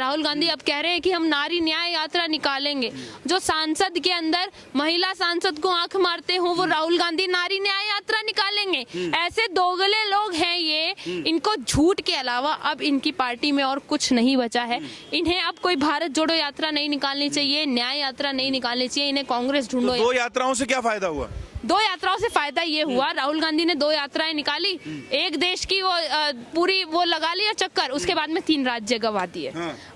राहुल गांधी अब कह रहे हैं कि हम नारी न्याय यात्रा निकालेंगे। जो सांसद के अंदर महिला सांसद को आंख मारते हो वो राहुल गांधी नारी न्याय यात्रा निकालेंगे। ऐसे दोगले लोग हैं ये, इनको झूठ के अलावा अब इनकी पार्टी में और कुछ नहीं बचा है। इन्हें अब कोई भारत जोड़ो यात्रा नहीं निकालनी चाहिए, न्याय यात्रा नहीं निकालनी चाहिए, इन्हें कांग्रेस ढूंढो। तो 2 यात्राओं से क्या फायदा हुआ? 2 यात्राओं से फायदा ये हुआ, राहुल गांधी ने 2 यात्राएं निकाली, एक देश की वो पूरी वो लगा लिया चक्कर, उसके बाद में 3 राज्य गवा दिए।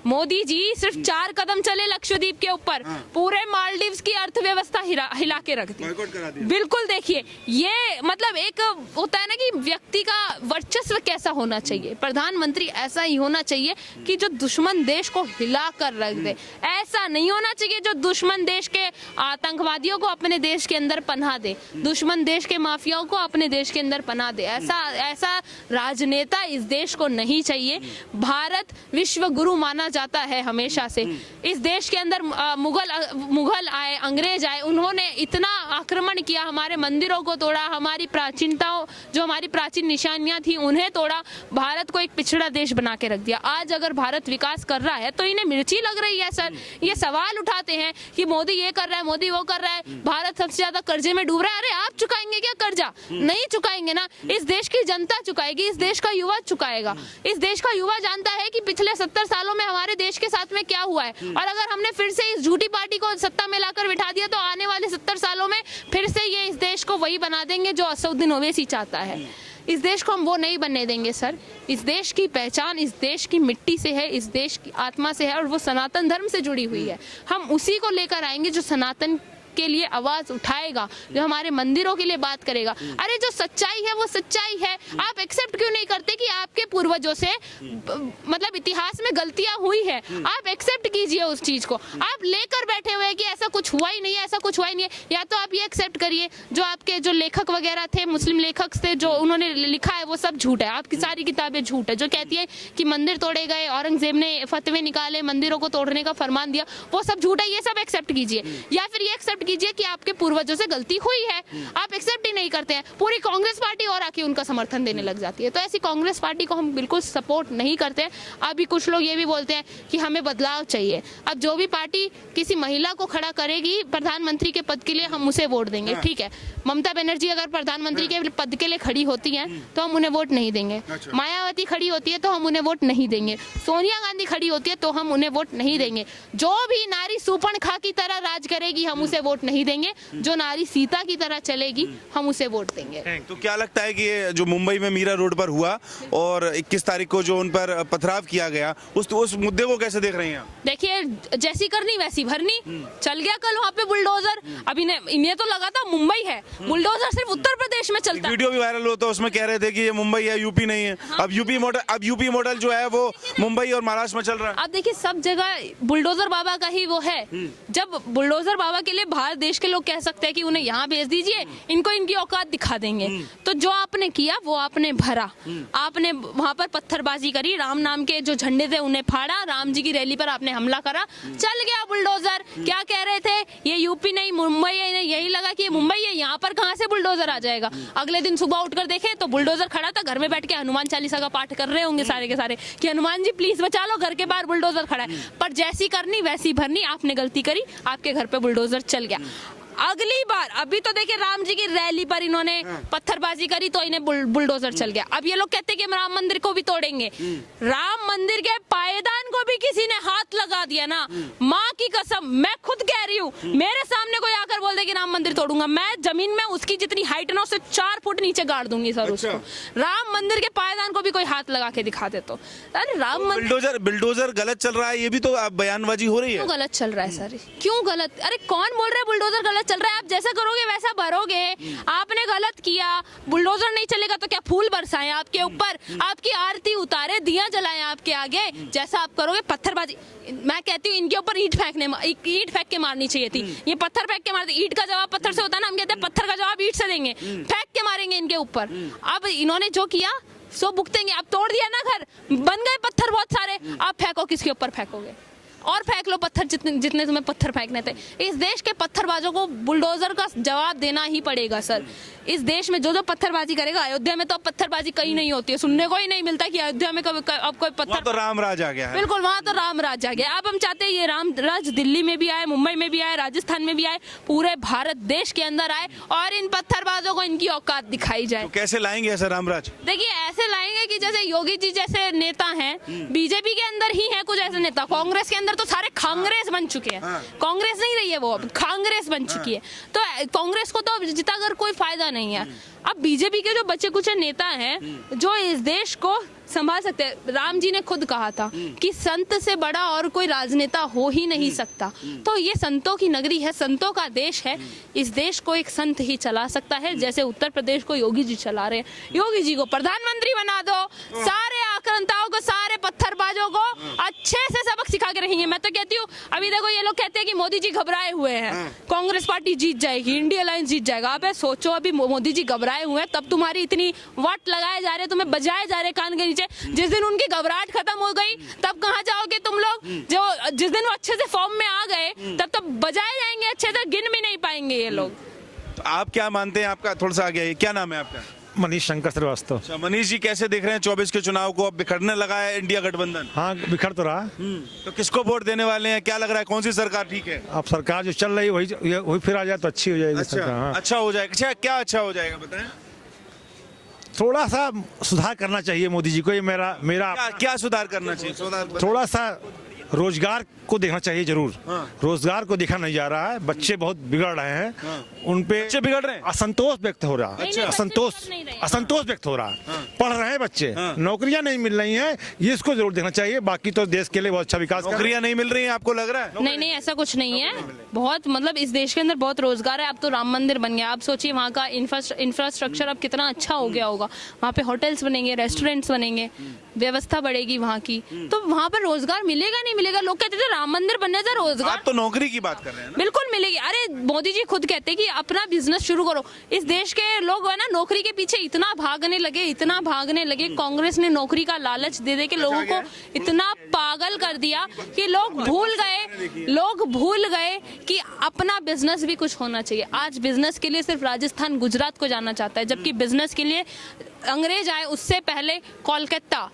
मोदी जी सिर्फ 4 कदम चले लक्षद्वीप के ऊपर, पूरे मालदीव्स की अर्थव्यवस्था हिला के रख दी। बिल्कुल देखिए, ये मतलब एक होता है ना कि व्यक्ति का वर्चस्व कैसा होना चाहिए। प्रधानमंत्री ऐसा ही होना चाहिए कि जो दुश्मन देश को हिला कर रख दे। ऐसा नहीं होना चाहिए जो दुश्मन देश के आतंकवादियों को अपने देश के अंदर पनाह दे, दुश्मन देश के माफियाओं को अपने देश के अंदर पनाह दे। ऐसा राजनेता इस देश को नहीं चाहिए। भारत विश्व गुरु माना जाता है हमेशा से। इस देश के अंदर मुगल आए, अंग्रेज आए, उन्होंने इतना आक्रमण किया, हमारे मंदिरों को तोड़ा, हमारी प्राचीनताओं जो हमारी प्राचीन निशानियां थी उन्हें तोड़ा, भारत को एक पिछड़ा देश बना के रख दिया। आज अगर भारत विकास कर रहा है तो इन्हें मिर्ची लग रही है सर। ये सवाल उठाते हैं कि मोदी ये कर रहा है, मोदी वो कर रहा है, भारत सबसे ज्यादा कर्जे में डूब रहा है। अरे आप चुकाएंगे क्या कर्जा? नहीं चुकाएंगे ना, इस देश की जनता चुकाएगी, इस देश का युवा चुकाएगा। इस देश का युवा जानता है कि पिछले 70 सालों में हमारे देश के साथ में क्या हुआ है, और अगर हमने फिर से इस झूठी पार्टी को सत्ता में लाकर बिठा दिया तो आने वाले 70 सालों में फिर से ये इस देश को वही बना देंगे जो असदुद्दीन ओवैसी चाहता है। इस देश को हम वो नहीं बनने देंगे सर। इस देश की पहचान इस देश की मिट्टी से है, इस देश की आत्मा से है, और वो सनातन धर्म से जुड़ी हुई है। हम उसी को लेकर आएंगे जो सनातन के लिए आवाज उठाएगा, जो हमारे मंदिरों के लिए बात करेगा। अरे जो सच्चाई है वो सच्चाई है। आप एक्सेप्ट क्यों नहीं करते कि आपके पूर्वजों से मतलब इतिहास में गलतियां हुई है? आप एक्सेप्ट कीजिए उस चीज को। आप लेकर बैठे हुए हैं कि ऐसा कुछ हुआ ही नहीं है, ऐसा कुछ हुआ ही नहीं है। या तो आप ये एक्सेप्ट करिए जो आपके जो लेखक वगैरह थे, मुस्लिम लेखक थे, जो उन्होंने लिखा है वो सब झूठ है। आपकी सारी किताबें झूठ है। जो कहती है कि मंदिर तोड़े गए, औरंगजेब ने फतवे निकाले, मंदिरों को तोड़ने का फरमान दिया, वो सब झूठ है। ये सब एक्सेप्ट कीजिए, या फिर ये एक्सेप्ट कीजिए कि आपके पूर्वजों से गलती हुई है। आप एक्सेप्ट ही नहीं करते हैं। पूरी कांग्रेस पार्टी और आके उनका समर्थन देने लग जाती है। तो ऐसी कांग्रेस पार्टी को हम बिल्कुल सपोर्ट नहीं करते हैं। अभी कुछ लोग ये भी बोलते हैं कि हमें बदलाव चाहिए। अब जो भी पार्टी किसी महिला को खड़ा करेगी प्रधानमंत्री के पद के लिए, हम उसे वोट देंगे। ठीक है, ममता बनर्जी अगर प्रधानमंत्री के पद के लिए खड़ी होती हैं तो हम उन्हें वोट नहीं देंगे। मायावती खड़ी होती है तो हम उन्हें वोट नहीं देंगे। सोनिया गांधी खड़ी होती है तो हम उन्हें वोट नहीं देंगे। जो भी नारी सूपणखा की तरह राज करेगी हम उसे वोट नहीं देंगे। जो नारी सीता की तरह चलेगी हम उसे वोट देंगे। तो क्या लगता है कि ये जो मुंबई में मीरा रोड पर हुआ और 21 तारीख को जो उन पर पथराव किया गया, उस मुद्दे को कैसे देख रहे हैं आप? देखिए, जैसी करनी वैसी भरनी। चल गया कल वहाँ पे बुलडोजर। अब इन्हें तो लगा था मुंबई है, बुलडोजर सिर्फ उत्तर प्रदेश में चलता है। वीडियो भी वायरल होता है, उसमें कह रहे थे कि ये मुंबई है, यूपी नहीं है। अब यूपी मॉडल जो है वो मुंबई और महाराष्ट्र में चल रहा है। अब देखिए, सब जगह बुलडोजर बाबा का ही वो है। जब बुलडोजर बाबा के लिए बाहर देश के लोग कह सकते हैं कि उन्हें यहाँ भेज दीजिए, इनको इनकी औकात दिखा देंगे, तो जो आपने किया वो आपने भरा। आपने वहां पर पत्थरबाजी करी, राम नाम के जो झंडे थे उन्हें फाड़ा, राम जी की रैली पर आपने हमला करा, चल गया बुलडोजर। क्या कह रहे थे, ये यूपी नहीं मुंबई है, यही लगा कि ये मुंबई है, यहाँ पर कहाँ से बुलडोजर आ जाएगा। अगले दिन सुबह उठकर देखे तो बुलडोजर खड़ा था, घर में बैठ के हनुमान चालीसा का पाठ कर रहे होंगे सारे के सारे कि हनुमान जी प्लीज बचा लो, घर के बाहर बुलडोजर खड़ा है। पर जैसी करनी वैसी भरनी। आपने गलती करी, आपके घर पे बुलडोजर चल गया। अगली बार, अभी तो देखिए राम जी की रैली पर इन्होंने पत्थरबाजी करी तो इन्हें बुलडोजर चल गया। अब ये लोग कहते हैं कि हम राम मंदिर को भी तोड़ेंगे। राम मंदिर के पायदान को भी किसी ने हाथ लगा दिया ना, माँ की कसम, मैं खुद कह रही हूँ, मेरे सामने कोई आकर बोल दे कि राम मंदिर तोड़ूंगा, मैं जमीन में उसकी जितनी हाइट ना उससे 4 फुट नीचे गाड़ दूंगी सर। उसको राम मंदिर के पायदान को भी कोई हाथ लगा के दिखा दे तो। अरे राम मंदिर बुलडोजर गलत चल रहा है, ये भी तो बयानबाजी हो रही है। क्यों गलत चल रहा है सर? क्यों गलत? अरे कौन बोल रहा है बुलडोजर गलत चल रहा है? आप जैसा करोगे वैसा भरोगे। आपने गलत किया, बुलडोजर नहीं चलेगा तो क्या फूल बरसाएं आपके ऊपर, आपकी आरती उतारे, दिया जलाएं आपके आगे? जैसा आप करोगे पत्थरबाजी। मैं कहती हूँ इनके ऊपर ईंट फेंक के मारनी चाहिए थी। ये पत्थर फेंक के मारते, ईंट का जवाब पत्थर से होता है ना, हम कहते हैं पत्थर का जवाब ईंट से देंगे, फेंक के मारेंगे इनके ऊपर। अब इन्होंने जो किया सो भुगतेंगे। अब तोड़ दिया ना घर, बन गए पत्थर बहुत सारे, आप फेंको, किसके ऊपर फेंकोगे? और फेंक लो पत्थर, जितने जितने तुम्हें पत्थर फेंकने थे। इस देश के पत्थरबाजों को बुलडोजर का जवाब देना ही पड़ेगा सर। इस देश में जो जो पत्थरबाजी करेगा, अयोध्या में तो अब पत्थरबाजी कहीं नहीं होती है, सुनने को ही नहीं मिलता कि अयोध्या में अब कोई पत्थर, तो राम राज आ गया है। बिल्कुल, वहां तो राम राज आ गया। अब हम चाहते हैं ये राम राज दिल्ली में भी आए, मुंबई में भी आए, राजस्थान में भी आए, पूरे भारत देश के अंदर आए और इन पत्थरबाजों को इनकी औकात दिखाई जाए। तो कैसे लाएंगे ऐसा रामराज? देखिए ऐसे लाएंगे कि जैसे योगी जी जैसे नेता हैं, बीजेपी के अंदर ही हैं कुछ ऐसे नेता, कांग्रेस के अंदर तो सारे कांग्रेस बन चुके हैं, कांग्रेस नहीं रही है वो, अब कांग्रेस बन चुकी है। तो कांग्रेस को तो जिता कर कोई फायदा नहीं है। अब बीजेपी के जो बच्चे कुछ नेता हैं जो इस देश को संभाल सकते हैं। राम जी ने खुद कहा था कि संत से बड़ा और कोई राजनेता हो ही नहीं सकता। तो ये संतों की नगरी है, संतों का देश है। इस देश को एक संत ही चला सकता है, जैसे उत्तर प्रदेश को योगी जी चला रहे हैं। योगी जी को प्रधानमंत्री बना दो, सारे आक्रांताओं को, सारे पत्थरबाजों को अच्छे से सबक सिखा के रहेंगे। मैं तो कहती हूँ, अभी देखो ये लोग कहते हैं कि मोदी जी घबराए हुए हैं, कांग्रेस पार्टी जीत जाएगी, इंडिया अलायंस जीत जाएगा। अब सोचो, अभी मोदी जी घबराए हुए हैं, तब तुम्हारी इतनी वाट लगाए जा रहे, तुम्हें बजाए जा रहे कान के नीचे। जिस दिन उनकी घबराहट खत्म हो गई, तब कहाँ जाओगे तुम लोग? जो जिस दिन वो अच्छे से फॉर्म में आ गए, तब तो बजाए जाएंगे अच्छे से, गिन भी नहीं पाएंगे ये लोग। तो आप क्या मानते हैं? आपका थोड़ा सा आगे, क्या नाम है आपका? मनीष शंकर श्रीवास्तव। अच्छा मनीष जी, कैसे देख रहे हैं 24 के चुनाव को? अब बिखरने लगा है इंडिया गठबंधन। हाँ, बिखर तो रहा। तो किसको वोट देने वाले हैं? क्या लग रहा है, कौन सी सरकार ठीक है? अब सरकार जो चल रही है वही फिर आ जाए तो अच्छी हो जाएगी सरकार। हाँ। अच्छा हो जाएगा। अच्छा, क्या अच्छा हो जाएगा बताएं? थोड़ा सा सुधार करना चाहिए मोदी जी को, ये मेरा क्या सुधार करना चाहिए? थोड़ा सा रोजगार को देखना चाहिए जरूर। रोजगार को देखा नहीं जा रहा है, बच्चे बहुत बिगड़ रहे हैं, उन पे बच्चे बिगड़ रहे हैं, असंतोष व्यक्त हो रहा है। अच्छा। असंतोष व्यक्त हो रहा है, पढ़ रहे हैं बच्चे, नौकरियां नहीं मिल रही हैं, ये इसको जरूर देखना चाहिए। बाकी तो देश के लिए बहुत अच्छा विकास। नौकरियां नहीं मिल रही हैं आपको लग रहा है? नहीं, ऐसा कुछ नहीं है। बहुत मतलब इस देश के अंदर बहुत रोजगार है। अब तो राम मंदिर बन गया, आप सोचिए वहाँ का इंफ्रास्ट्रक्चर अब कितना अच्छा हो गया होगा। वहाँ पे होटल्स बनेंगे, रेस्टोरेंट्स बनेंगे, व्यवस्था बढ़ेगी वहाँ की, तो वहाँ पर रोजगार मिलेगा नहीं मिलेगा? लोग कहते थे राम मंदिर बनने से रोजगार, आप तो नौकरी की बात कर रहे हैं ना? बिल्कुल मिलेगी। अरे मोदी जी खुद कहते हैं कि अपना बिजनेस शुरू करो। इस देश के लोग है ना नौकरी के पीछे इतना भागने लगे, कांग्रेस ने नौकरी का लालच दे दे के लोगों को इतना पागल कर दिया कि लोग भूल गए कि अपना बिजनेस भी कुछ होना चाहिए। आज बिजनेस के लिए सिर्फ राजस्थान, गुजरात को जाना चाहता है, जबकि बिजनेस के लिए अंग्रेज आए उससे पहले कोलकाता,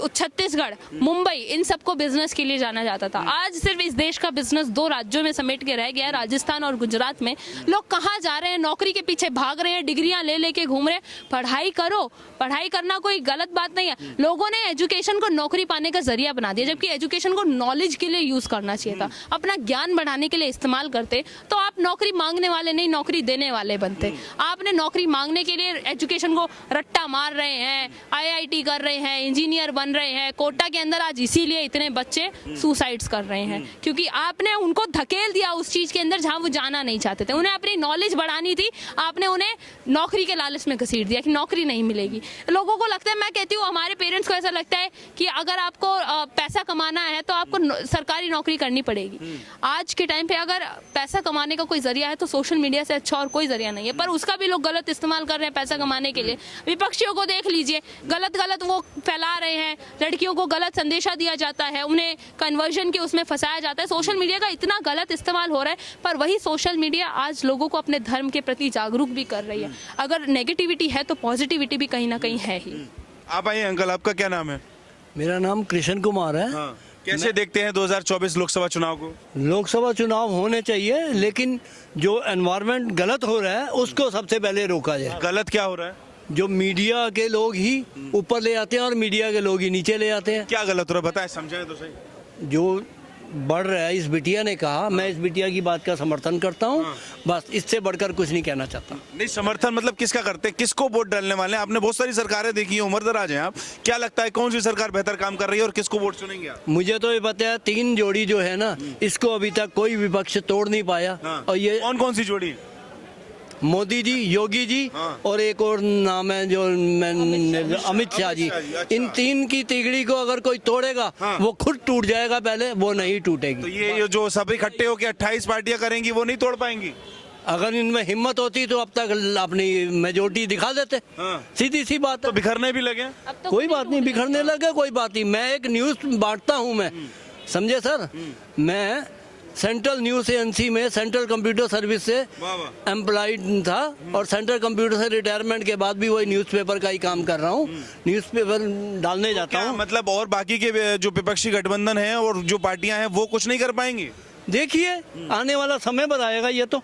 छत्तीसगढ़, मुंबई, इन सबको बिजनेस के लिए जाना जाता था। आज सिर्फ इस देश का बिजनेस 2 राज्यों में समेट के रह गया है, राजस्थान और गुजरात में। लोग कहाँ जा रहे हैं? नौकरी के पीछे भाग रहे हैं, डिग्रियां ले लेके घूम रहे हैं। पढ़ाई करो, पढ़ाई करना कोई गलत बात नहीं है। लोगों ने एजुकेशन को नौकरी पाने का जरिया बना दिया, जबकि एजुकेशन को नॉलेज के लिए यूज करना चाहिए था, अपना ज्ञान बढ़ाने के लिए इस्तेमाल करते तो आप नौकरी मांगने वाले नहीं, नौकरी देने वाले बनते। आपने नौकरी मांगने के लिए एजुकेशन को रट्टा मार रहे हैं, IIT कर रहे हैं, इंजीनियर बन रहे हैं। कोटा के अंदर आज इसीलिए इतने बच्चे सुसाइड्स कर रहे हैं, क्योंकि आपने उनको धकेल दिया उस चीज के अंदर जहां वो जाना नहीं चाहते थे। उन्हें अपनी नॉलेज बढ़ानी थी, आपने उन्हें नौकरी के लालच में घसीट दिया कि नौकरी नहीं मिलेगी। लोगों को लगता है, मैं कहती हूँ हमारे पेरेंट्स को ऐसा लगता है कि अगर आपको पैसा कमाना है तो आपको सरकारी नौकरी करनी पड़ेगी। आज के टाइम पे अगर पैसा कमाने का कोई जरिया है तो सोशल मीडिया से अच्छा और कोई जरिया नहीं है, पर उसका भी लोग गलत इस्तेमाल कर रहे हैं पैसा कमाने के लिए। विपक्षियों को देख लीजिए, गलत वो फैला रहे हैं, लड़कियों को गलत संदेशा दिया जाता है, उन्हें कन्वर्जन के उसमें फंसाया जाता है। सोशल मीडिया का इतना गलत इस्तेमाल हो रहा है, पर वही सोशल मीडिया आज लोगों को अपने धर्म के प्रति जागरूक भी कर रही है। अगर नेगेटिविटी है तो पॉजिटिविटी भी कहीं ना कहीं है ही। आप आइए अंकल, आपका क्या नाम है? मेरा नाम कृष्ण कुमार है। कैसे देखते हैं 2024 लोकसभा चुनाव को? लोकसभा चुनाव होने चाहिए, लेकिन जो एनवायरनमेंट गलत हो रहा है उसको सबसे पहले रोका जाए। गलत क्या हो रहा है? जो मीडिया के लोग ही ऊपर ले आते हैं और मीडिया के लोग ही नीचे ले आते हैं। क्या गलत हो रहा है बताएं, समझाएं तो सही। जो बढ़ रहा है, इस बिटिया ने कहा, मैं इस बिटिया की बात का समर्थन करता हूँ। बस इससे बढ़कर कुछ नहीं कहना चाहता। नहीं, समर्थन मतलब किसका करते हैं? किसको वोट डालने वाले हैं? आपने बहुत सारी सरकारें देखी है, उम्रदराज हैं आप, क्या लगता है कौन सी सरकार बेहतर काम कर रही है और किसको वोट चुनेंगे आप? मुझे तो ये पता है 3 जोड़ी जो है ना, इसको अभी तक कोई विपक्ष तोड़ नहीं पाया। और ये कौन सी जोड़ी? मोदी जी, योगी जी, और एक और नाम है जो अमित शाह जी। इन 3 की तिगड़ी को अगर कोई तोड़ेगा वो खुद टूट जाएगा, पहले वो नहीं टूटेगी। तो ये जो सब इकट्ठे होकर 28 पार्टियां करेंगी वो नहीं तोड़ पाएंगी? अगर इनमें हिम्मत होती तो अब तक अपनी मेजोरिटी दिखा देते। सीधी सी बात है। तो बिखरने भी लगे? कोई बात नहीं, बिखरने लगे कोई बात नहीं। मैं एक न्यूज बांटता हूँ, मैं समझे सर? मैं सेंट्रल न्यूज एजेंसी में सेंट्रल कंप्यूटर सर्विस से एम्प्लॉयड था और सेंट्रल कंप्यूटर से रिटायरमेंट के बाद भी वही न्यूज़पेपर का ही काम कर रहा हूँ, न्यूज़पेपर डालने जाता क्या हूँ। मतलब और बाकी के जो विपक्षी गठबंधन है और जो पार्टियां हैं वो कुछ नहीं कर पाएंगी? देखिए आने वाला समय बताएगा ये तो,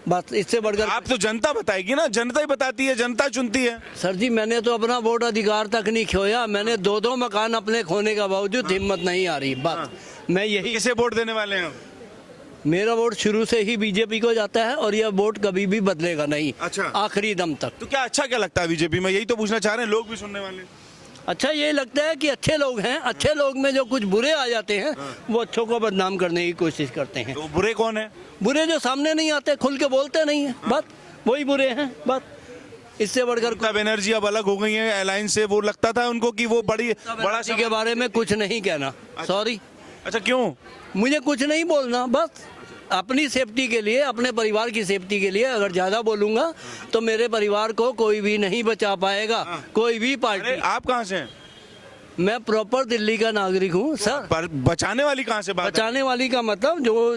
बस इससे बढ़कर। आप तो जनता बताएगी ना, जनता ही बताती है, जनता चुनती है। सर जी मैंने तो अपना वोट अधिकार तक नहीं खोया, मैंने 2-2 मकान अपने खोने का बावजूद हिम्मत नहीं आ रही। बस मैं यही, किसे वोट देने वाले हैं? मेरा वोट शुरू से ही बीजेपी को जाता है और यह वोट कभी भी बदलेगा नहीं। अच्छा। आखिरी दम तक। तो क्या अच्छा क्या लगता है बीजेपी में, यही तो पूछना चाह रहे हैं लोग भी सुनने वाले। अच्छा ये लगता है कि अच्छे लोग हैं, अच्छे लोग में जो कुछ बुरे आ जाते हैं वो अच्छों को बदनाम करने की कोशिश करते हैं। तो बुरे कौन है? बुरे जो सामने नहीं आते, खुल के बोलते नहीं है, बस वही बुरे हैं। बस इससे बढ़कर ममता बनर्जी अब अलग हो गई है अलायंस से, वो लगता था उनको कि वो बड़ा किसी के बारे में कुछ नहीं कहना, सॉरी। अच्छा क्यों? मुझे कुछ नहीं बोलना, बस अपनी सेफ्टी के लिए, अपने परिवार की सेफ्टी के लिए अगर ज्यादा बोलूंगा तो मेरे परिवार को कोई भी नहीं बचा पाएगा, कोई भी पार्टी। अरे आप कहाँ से हैं? मैं प्रॉपर दिल्ली का नागरिक हूँ सर। पर बचाने वाली कहाँ से बात है? बचाने वाली का मतलब जो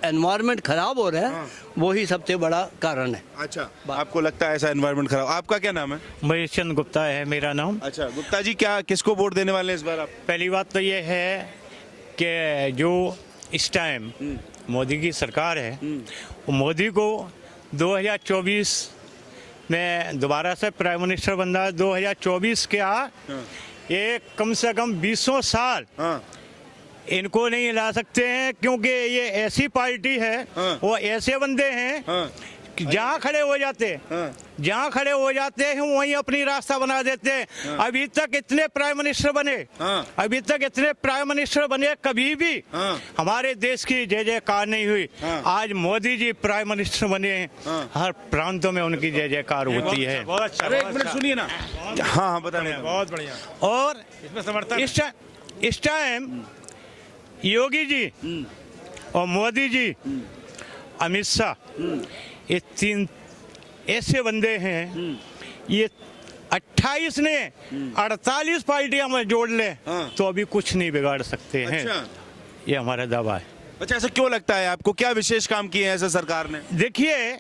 एनवायरनमेंट खराब हो रहा है वही सबसे बड़ा कारण है। अच्छा आपको लगता है ऐसा एनवायरनमेंट खराब? आपका क्या नाम है? महेश चंद्र गुप्ता है मेरा नाम। अच्छा गुप्ता जी, क्या किसको वोट देने वाले हैं इस बार आप? पहली बात तो ये है कि जो इस टाइम मोदी की सरकार है वो मोदी को 2024 में दोबारा से प्राइम मिनिस्टर बनना है। 2024 क्या ये कम से कम 20 साल इनको नहीं हिला सकते हैं, क्योंकि ये ऐसी पार्टी है, वो ऐसे बंदे हैं कि जहाँ खड़े हो जाते हैं, जहाँ खड़े हो जाते हैं वहीं अपनी रास्ता बना देते हैं। अभी तक इतने प्राइम मिनिस्टर बने, अभी तक इतने प्राइम मिनिस्टर बने, कभी भी हमारे देश की जय जयकार नहीं हुई। आज मोदी जी प्राइम मिनिस्टर बने हैं, हर प्रांतों में उनकी जय जयकार होती है। बहुत अच्छा। अरे एक मिनट सुनिए ना। हाँ हाँ बताइए। बहुत बढ़िया। और इसमें समर्थन इस टाइम योगी जी और मोदी जी, अमित शाह, ये 3 ऐसे बंदे हैं, ये 28 ने 48 पार्टियां में जोड़ ले तो अभी कुछ नहीं बिगाड़ सकते हैं। अच्छा। ये हमारा दावा है। अच्छा ऐसा क्यों लगता है आपको, क्या विशेष काम किए हैं ऐसे सरकार ने? देखिए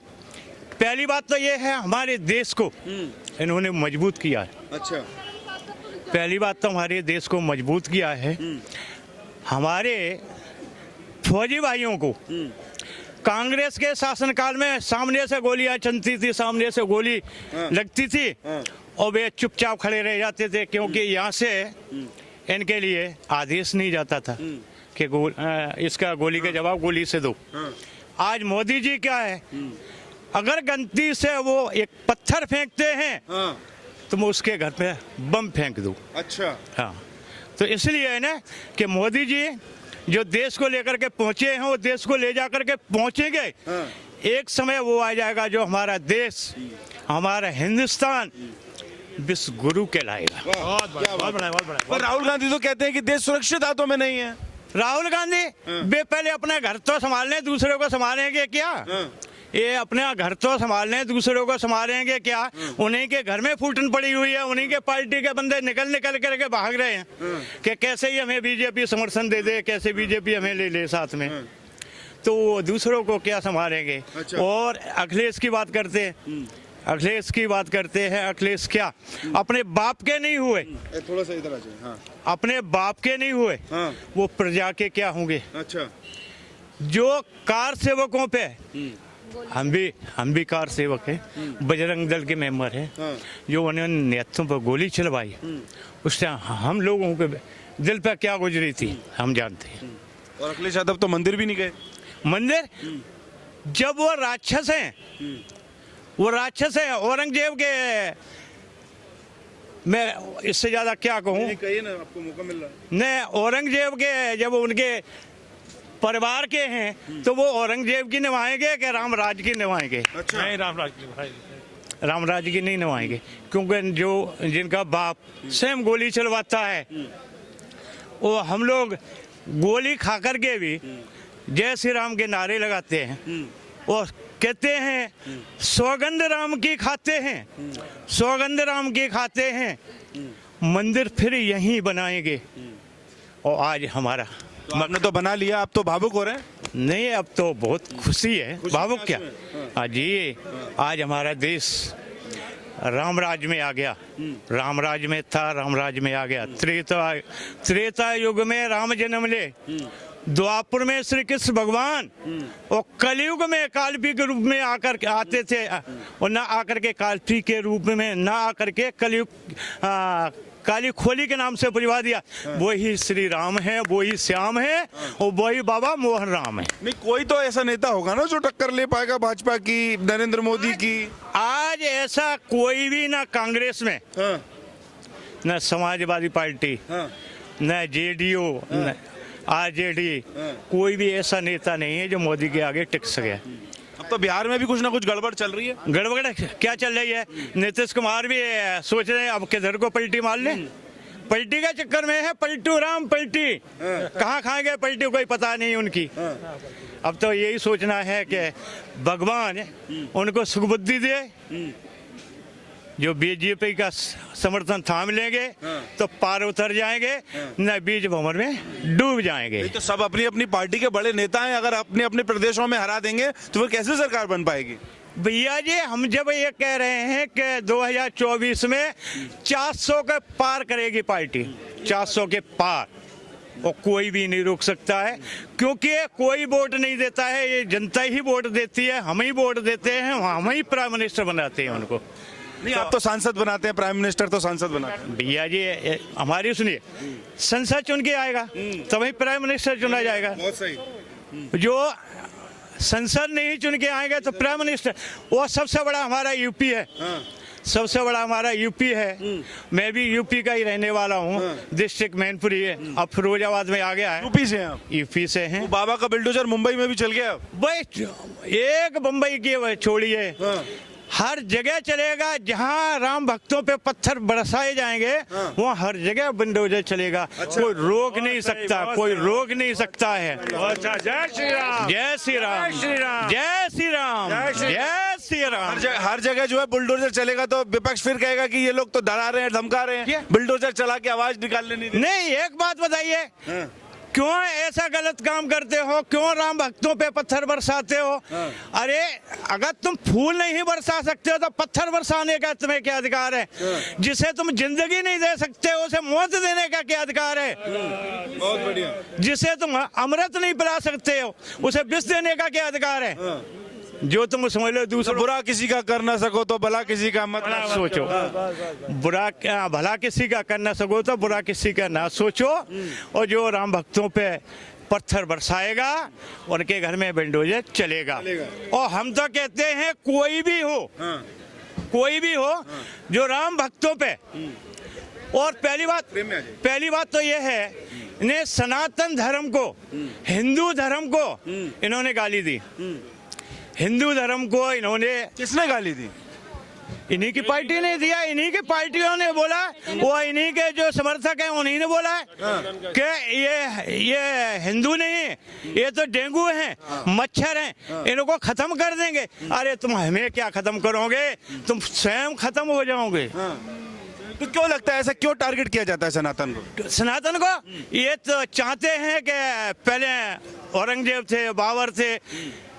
पहली बात तो ये है हमारे देश को इन्होंने मजबूत किया है। अच्छा। पहली बात तो हमारे देश को मजबूत किया है। हमारे फौजी भाइयों को कांग्रेस के शासनकाल में सामने से गोलियां चलती थी, सामने से गोली लगती थी और वे चुपचाप खड़े रह जाते थे, क्योंकि यहाँ से इनके लिए आदेश नहीं जाता था कि इसका गोली का जवाब गोली से दो। आज मोदी जी क्या है, अगर गलती से वो एक पत्थर फेंकते हैं तुम उसके घर पे बम फेंक दो। अच्छा। हाँ, तो इसलिए है ना कि मोदी जी जो देश को लेकर के पहुंचे हैं वो देश को ले जाकर के पहुंचेंगे। एक समय वो आ जाएगा जो हमारा देश, हमारा हिंदुस्तान विश्व गुरु कहलाएगा। बहुत बड़ा। पर राहुल गांधी तो कहते हैं कि देश सुरक्षित हाथों में नहीं है। राहुल गांधी वे पहले अपने घर तो संभालने, दूसरे को संभालेंगे क्या? ये अपने घर तो संभालने, दूसरों को संभालेंगे क्या? उन्हीं के घर में फूटन पड़ी हुई है, उन्हीं के पार्टी के बंदे निकल करके भाग रहे हैं कि कैसे ही हमें बीजेपी समर्थन दे दे, कैसे बीजेपी हमें ले ले साथ में, तो दूसरों को क्या संभालेंगे। अच्छा। और अखिलेश की बात करते हैं, अखिलेश की बात करते हैं, अखिलेश क्या अपने बाप के नहीं हुए, थोड़ा सा इधर आ जाइए। हाँ। अपने बाप के नहीं हुए, वो प्रजा के क्या होंगे। अच्छा। जो कार सेवकों पे हम भी कार सेवक हैं, बजरंग दल के मेंबर हैं, जो उन्होंने नेताओं पर गोली चलवाई उस टाइम हम लोगों के दिल पर क्या गुजरी थी हम जानते हैं। और अखिलेश यादव तो मंदिर भी नहीं गए। मंदिर जब वो राक्षस हैं, वो राक्षस हैं औरंगजेब के, मैं इससे ज्यादा क्या कहूँ। कहिए ना, आपको मौका मिल रहा है। ने औरंगजेब के जब उनके परिवार के हैं तो वो औरंगजेब की निभाएंगे कि रामराज की निभाएंगे? अच्छा। नहीं, रामराज की नहीं निभाएंगे, क्योंकि जो जिनका बाप स्वयं गोली चलवाता है, वो हम लोग गोली खा कर के भी जय श्री राम के नारे लगाते हैं और कहते हैं सौगंध राम की खाते हैं, सौगंध राम की खाते हैं, मंदिर फिर यहीं बनाएंगे। और आज हमारा तो आपने तो बना लिया, आप तो भावुक हो रहे हैं। नहीं, अब तो बहुत खुशी है, भावुक क्या। हाँ जी, आज हमारा देश राम राज्य में आ गया। राम राज्य में था, राम राज्य में आ गया। त्रेता युग में राम जन्म ले, द्वापर में श्री कृष्ण भगवान, और कलयुग में कालपी के रूप में आकर के आते थे, और ना आकर के कालपी के रूप में ना आकर के कलयुग काली खोली के नाम से परिवार दिया। वही श्री राम है, वही श्याम है, और वही बाबा मोहन राम है। नहीं, कोई तो ऐसा नेता होगा ना जो टक्कर ले पाएगा भाजपा की, नरेंद्र मोदी की। आज ऐसा कोई भी, ना कांग्रेस में, न समाजवादी पार्टी, न जेडीयू, न आरजेडी, कोई भी ऐसा नेता नहीं है जो मोदी के आगे टिक सके। अब तो बिहार में भी कुछ ना कुछ गड़बड़ चल रही है। गड़बड़ क्या चल रही है? नीतीश कुमार भी सोच रहे हैं अब किधर को पलटी मार ले। पलटी के चक्कर में है, पलटू राम पलटी, कहाँ खाएंगे पलटी कोई पता नहीं उनकी। अब तो यही सोचना है कि भगवान उनको सुखबुद्धि दे। जो बीजेपी का समर्थन थाम लेंगे तो पार उतर जाएंगे, न बीज भंवर में डूब जाएंगे। तो सब अपनी अपनी पार्टी के बड़े नेता हैं, अगर अपने अपने प्रदेशों में हरा देंगे तो फिर कैसे सरकार बन पाएगी? भैया जी, हम जब ये कह रहे हैं कि 2024 में 400 के पार करेगी पार्टी, 400 के पार, और कोई भी नहीं रोक सकता है, क्योंकि कोई वोट नहीं देता है, ये जनता ही वोट देती है। हम ही वोट देते हैं, हम ही प्राइम मिनिस्टर बनाते हैं उनको। नहीं, आप तो सांसद बनाते हैं, प्राइम मिनिस्टर तो सांसद बनाते हैं। भैया जी, हमारी सुनिए, संसद चुन के आएगा तभी प्राइम मिनिस्टर चुना जाएगा। बहुत सही। जो संसद नहीं चुन के आएगा तो प्राइम मिनिस्टर, वो सबसे बड़ा हमारा यूपी है। सबसे बड़ा हमारा यूपी है। मैं भी यूपी का ही रहने वाला हूँ, डिस्ट्रिक्ट मैनपुरी है, अब फिरोजाबाद में आ गया है। यूपी से हैं आप? यूपी से हैं। वो बाबा का बुलडोजर मुंबई में भी चल गया। भाई एक बम्बई की छोड़िए, हर जगह चलेगा। जहाँ राम भक्तों पे पत्थर बरसाए जाएंगे वहाँ हर जगह बुलडोजर चलेगा। कोई रोक नहीं सकता, कोई रोक नहीं सकता है। जय श्री राम, जय श्री राम, जय श्री राम, जय श्री राम, जय श्री राम। हर जगह जो है बुलडोजर चलेगा तो विपक्ष फिर कहेगा कि ये लोग तो डरा रहे हैं, धमका रहे हैं, बुलडोजर चला के आवाज निकालने नहीं देते। नहीं, एक बात बताइए, क्यों ऐसा गलत काम करते हो? क्यों राम भक्तों पे पत्थर बरसाते हो? अरे अगर तुम फूल नहीं बरसा सकते हो तो पत्थर बरसाने का तुम्हें क्या अधिकार है? जिसे तुम जिंदगी नहीं दे सकते उसे मौत देने का क्या अधिकार है? बहुत बढ़िया। जिसे तुम अमृत नहीं पिला सकते हो उसे विष देने का क्या अधिकार है? जो तुम समझ लो, दूसरा बुरा किसी का कर ना सको तो भला किसी का मत सोचो। बुरा भला किसी का कर ना सको तो बुरा किसी का ना सोचो। और जो राम भक्तों पे पत्थर बरसाएगा उनके घर में बुलडोजर चलेगा। और हम तो कहते हैं कोई भी हो, कोई भी हो जो राम भक्तों पे, और पहली बात तो यह है, इन्हें सनातन धर्म को, हिंदू धर्म को इन्होंने गाली दी। हिंदू धर्म को इन्होंने, किसने गाली दी? इन्हीं की पार्टी ने दिया, इन्हीं की पार्टियों ने बोला, वो इन्हीं के जो समर्थक हैं उन्हीं ने बोला कि ये हिंदू नहीं, ये तो डेंगू हैं, मच्छर हैं, इनको खत्म कर देंगे। अरे तुम हमें क्या खत्म करोगे, तुम स्वयं खत्म हो जाओगे। तो क्यों लगता है ऐसा, क्यों टारगेट किया जाता है सनातन को? सनातन को ये तो चाहते हैं कि पहले औरंगजेब थे, बाबर थे,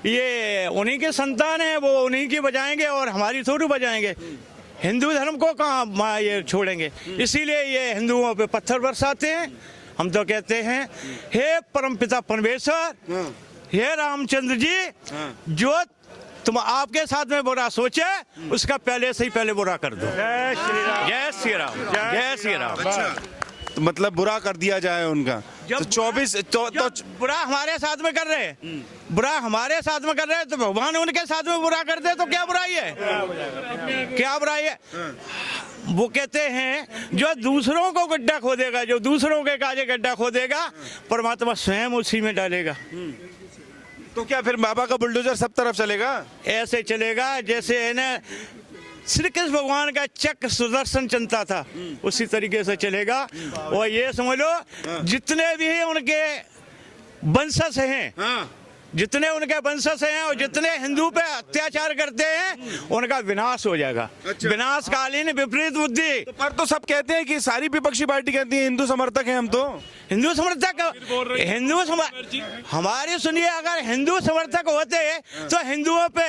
ये उन्हीं के संतान हैं, वो उन्हीं की बजाएंगे और हमारी थोड़ी बजाएंगे। हिंदू धर्म को कहाँ ये छोड़ेंगे? इसीलिए ये हिंदुओं पे पत्थर बरसाते हैं। हम तो कहते हैं, हे परमपिता परमेश्वर, हे रामचंद्र जी, जो तुम आपके साथ में बुरा सोचे उसका पहले से ही पहले बुरा कर दो। जय श्री राम, जय श्री राम, जय श्री राम। तो मतलब बुरा कर दिया जाए उनका। तो 24 तो बुरा हमारे साथ में कर रहे हैं, बुरा हमारे साथ में कर रहे हैं, तो भगवान उनके साथ में बुरा कर दे तो क्या बुराई है? क्या बुराई है? वो कहते हैं जो दूसरों को गड्ढा खोदेगा, जो दूसरों के काजे गड्ढा खोदेगा, परमात्मा स्वयं उसी में डालेगा। तो क्या फिर बाबा का बुलडोजर सब तरफ चलेगा? ऐसे चलेगा जैसे है ना श्री कृष्ण भगवान का चक्र सुदर्शन चलता था, उसी तरीके से चलेगा। और ये समझ लो जितने भी उनके वंशज हैं जितने उनके वंशज हैं और जितने हिंदू पे अत्याचार करते हैं उनका विनाश हो जाएगा। विनाशकालीन विपरीत बुद्धि। तो पर तो सब कहते हैं कि सारी विपक्षी पार्टी कहती है हिंदू समर्थक हैं हम तो। हिंदू समर्थक हमारी सुनिए, अगर हिंदू समर्थक होते तो हिंदुओं पे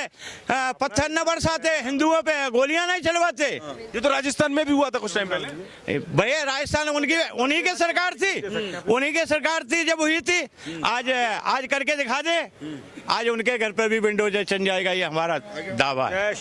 पत्थर न बरसाते, हिंदुओं पे गोलियां नहीं चलवाते। ये तो राजस्थान में भी हुआ था कुछ टाइम पहले। भैया राजस्थान उन्हीं की सरकार थी, उन्हीं की सरकार थी जब हुई थी। आज करके दिखा दे, आज उनके घर पे भी विंडोज चल जाएगा, ये हमारा दावा है।